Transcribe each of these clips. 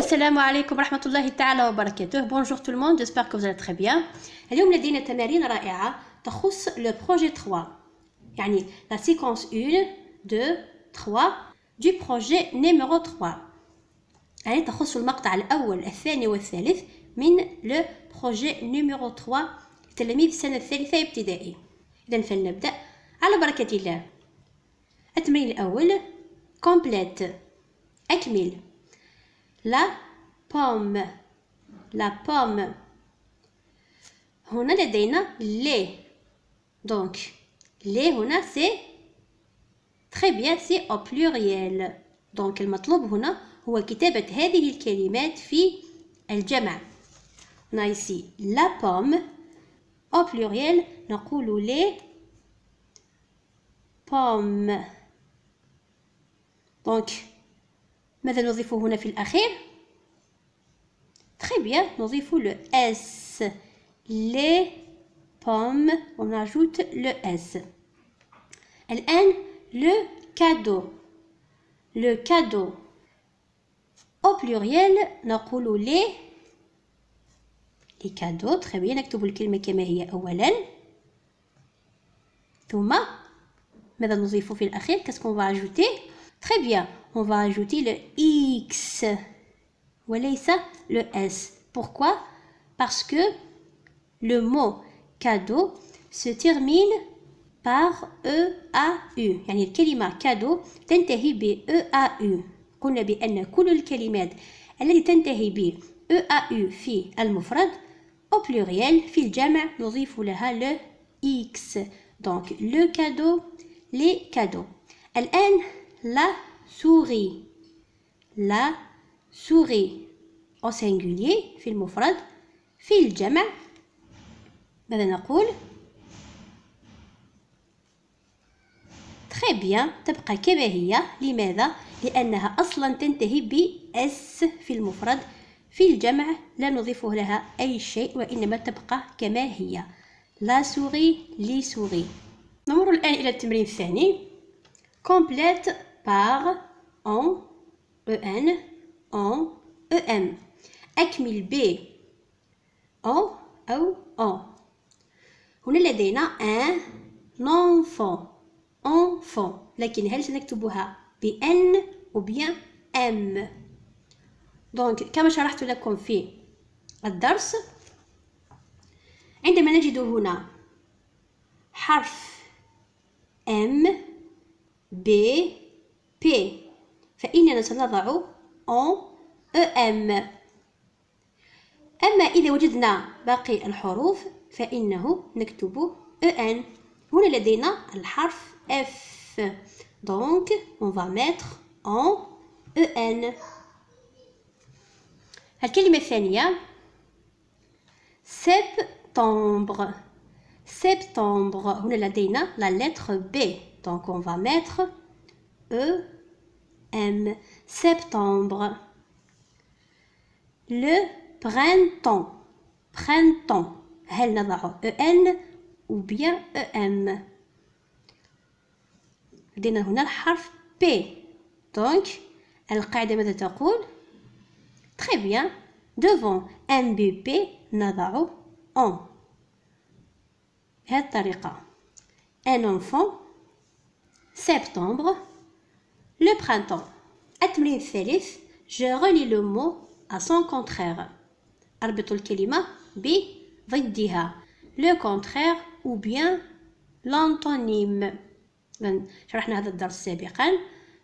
السلام عليكم ورحمة الله تعالى وبركاته. Bonjour tout le monde, j'espère que vous allez très bien. اليوم لدينا تمارين رائعة تخص le projet 3 يعني la séquence 1, 2, 3 du projet numéro 3 يعني تخص المقطع الأول الثاني والثالث من le projet numéro 3 تلاميذ السنة الثالثة ابتدائي. إذن فلنبدأ على بركة الله. التمرين الأول complète أكمل la pomme هنا لدينا les donc les هنا c'est très bien c'est au pluriel donc المطلوب هنا هو كتابة هذه الكلمات في الجمع. هنا ici la pomme au pluriel نقول les pommes donc ماذا نضيف هنا في الأخير؟ Très bien, نضيف le S. Les pommes, on ajoute le S. الآن le cadeau. Le cadeau. Au pluriel نقول les cadeaux. Très bien, نكتب الكلمة كما هي أولا. ثم ماذا نضيف في الأخير؟ Qu'est-ce qu'on va ajouter? Très bien, on va ajouter le X. وليس le S. Pourquoi? Parce que le mot cadeau se termine par EAU. يعني الكلمة cadeau تنتهي ب EAU. قلنا بأن كل الكلمات التي تنتهي ب EAU في المفرد au pluriel في الجمع نضيف لها le X. Donc le cadeau, les cadeaux. الآن la souris. La souris au singulier في المفرد في الجمع ماذا نقول؟ très bien تبقى كما هي. لماذا؟ لأنها أصلا تنتهي ب S في المفرد في الجمع لا نضيف لها أي شيء وإنما تبقى كما هي la souris les souris. نمر الآن إلى التمرين الثاني complète par en en EM أكمل ب أو en. هنا لدينا un enfant لكن هل سنكتبها بN أو bien M؟ donc كما شرحت لكم في الدرس عندما نجد هنا حرف M B P فإننا سنضع en EM. أما إذا وجدنا باقي الحروف فإنه نكتب EN. هنا لدينا الحرف F donc on va mettre en EN. الكلمة الثانية septembre. septembre هنا لدينا la lettre B donc on va mettre EM. septembre. Le printemps. printemps هل نضع EN ou bien EM؟ لدينا هنا الحرف P donc القاعدة ماذا تقول؟ très bien devant MBP نضع en بهذه الطريقة un enfant septembre le printemps. التمرين الثالث je relis le mot à son contraire. أربط الكلمة بضدها le contraire ou bien l'antonyme. شرحنا هذا الدرس سابقا.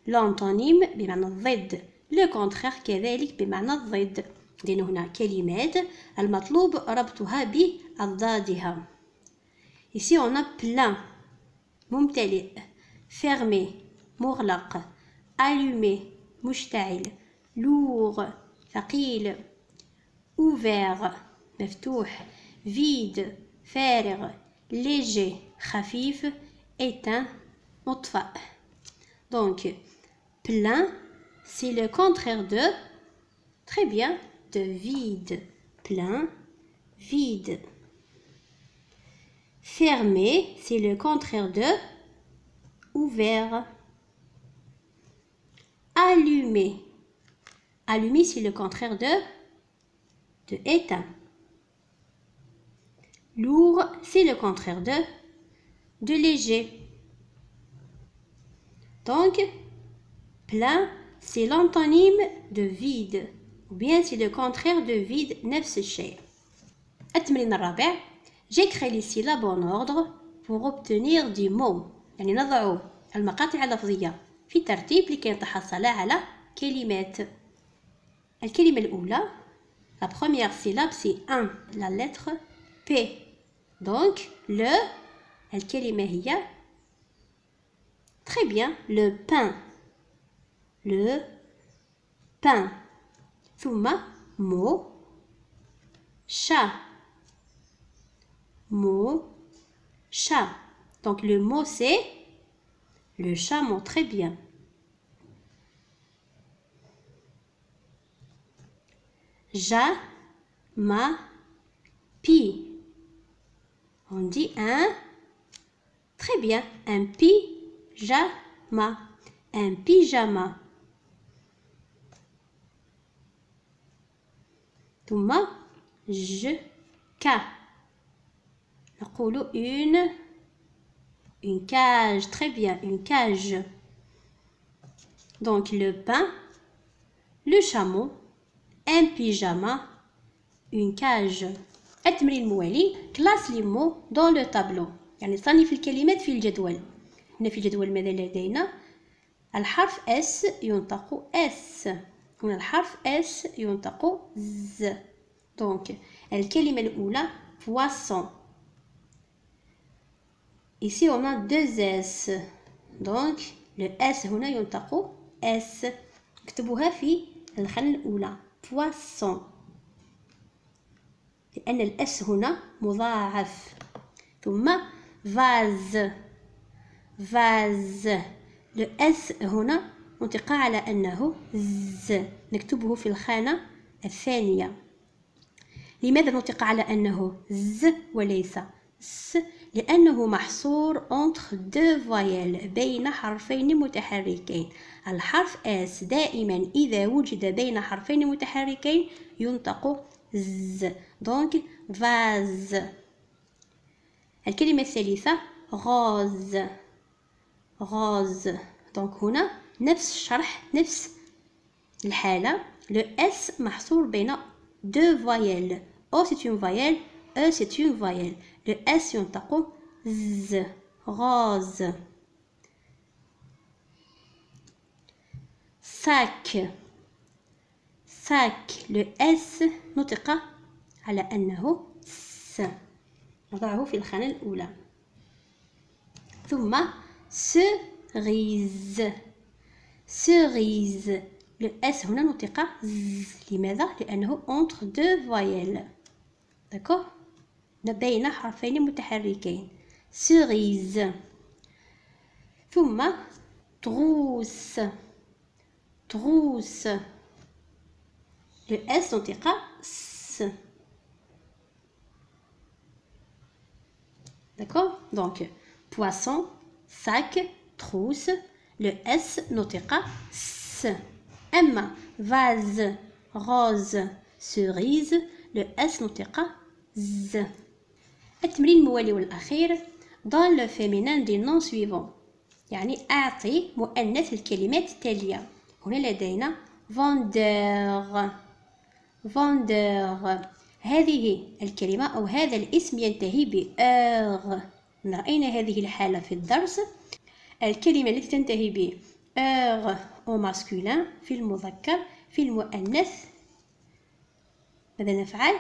l'antonyme بمعنى الضد le contraire كذلك بمعنى الضد. لدينا هنا كلمات المطلوب ربطها بأضدادها. ici on a plein ممتلئ fermé مغلق allumé مشتعل lourd ثقيل ouvert مفتوح vide فارغ léger خفيف éteint مطفأ. donc plein c'est le contraire de très bien de vide. plein vide. fermé c'est le contraire de ouvert. allumé Allumé, c'est le contraire de éteint. Lourd, c'est le contraire de léger. Donc, plein, c'est l'antonyme de vide. Ou bien c'est le contraire de vide, نفس الشيء. التمرين الرابع. J'écris les syllabes en ordre pour obtenir des mots. يعني نضع المقاطع اللفظية في ترتيب لكي نتحصل على كلمات. الكلمة الأولى. La première syllabe c'est 1, la lettre P. Donc, الكلمة هي très bien, le pain. Le pain. ثم mot chat. Mot chat. Donc le mot c'est le chameau, très bien. Pi. On dit un, très bien, un pyjama. Un pyjama. ثم نقول une cage, très bien, une cage. Donc le pain, le chameau, un pyjama, une cage. التمرين الموالي classe les mots dans le tableau. يعني صنف الكلمات في الجدول. هنا في الجدول ماذا لدينا؟ الحرف S ينطق S. هنا الحرف S ينطق Z. Donc الكلمة الأولى poisson. Ici on a deux S. Donc le S هنا ينطق S. اكتبوها في الخانة الأولى poisson. لأن الأس هنا مضاعف. ثم vase. vase. le S هنا نطق على أنه Z. نكتبه في الخانة الثانية. لماذا نطق على أنه Z وليس S؟ لأنه محصور entre deux voyelles بين حرفين متحركين. الحرف S دائما إذا وجد بين حرفين متحركين ينطق Z. Donc vase. الكلمة الثالثة rose. rose. Donc هنا نفس الشرح نفس الحالة. le S محصور بين deux voyelles. O c'est une voyelle, E c'est une voyelle. le S ينطق Z. rose. sac. sac. le S نطق على أنه S. نضعه في الخانة الأولى. ثم cerise. cerise. le S هنا نطق Z. لماذا؟ لأنه entre deux voyelles. d'accord؟ بين حرفين متحركين. cerise. ثم trousse. trousse. le S نطق S. d'accord? donc poisson, sac, trousse, le S نطق S. أما vase, rose, cerise, le S نطق Z. التمرين الموالي والأخير dans le féminin des noms suivants. يعني أعطي مؤنث الكلمات التالية. هنا لدينا vendeur. vendeur. هذه الكلمة أو هذا الاسم ينتهي بأغ. رأينا هذه الحالة في الدرس. الكلمة التي تنتهي بأغ أو ماسكولين في المذكر في المؤنث ماذا نفعل؟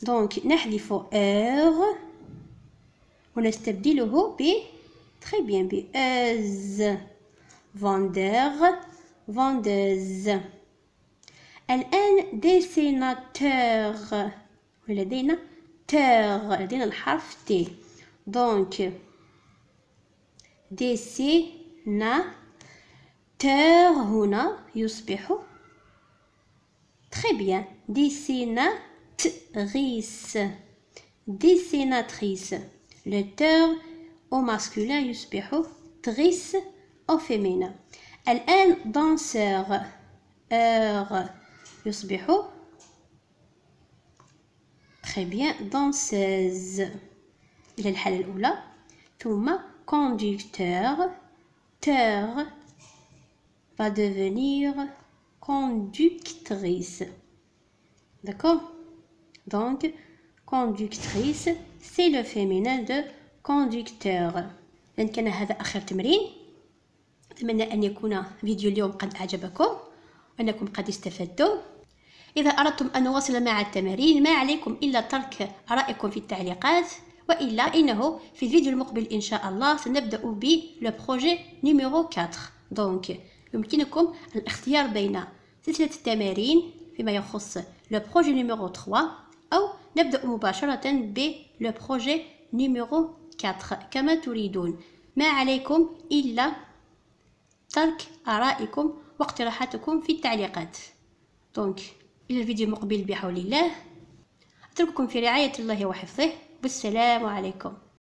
دونك نحذف أغ ونستبدله ب très bien بأز. vendeur, vendeuse. الآن dessinateur. ولدينا تور. لدينا الحرف T. donc dessinateur هنا يصبح très bien dessinatrice. dessinatrice. le teur au masculin يصبح trice au féminin. الآن danseur. heure يصبح très bien danseuse إلى الحالة الأولى. ثم conducteur teur va devenir conductrice. D'accord? Donc conductrice c'est le féminin de conducteur. إذن كان هذا آخر تمرين. أتمنى أن يكون فيديو اليوم قد أعجبكم وأنكم قد استفدتم. إذا أردتم أن نواصل مع التمارين ما عليكم إلا ترك آرائكم في التعليقات، وإلا إنه في الفيديو المقبل إن شاء الله سنبدأ ب le projet numéro 4. دونك يمكنكم الاختيار بين سلسلة التمارين فيما يخص le projet numéro 3 أو نبدأ مباشرة ب le projet numéro 4 كما تريدون. ما عليكم إلا ترك آرائكم واقتراحاتكم في التعليقات. دونك إلى الفيديو المقبل بحول الله، أترككم في رعاية الله وحفظه، والسلام عليكم.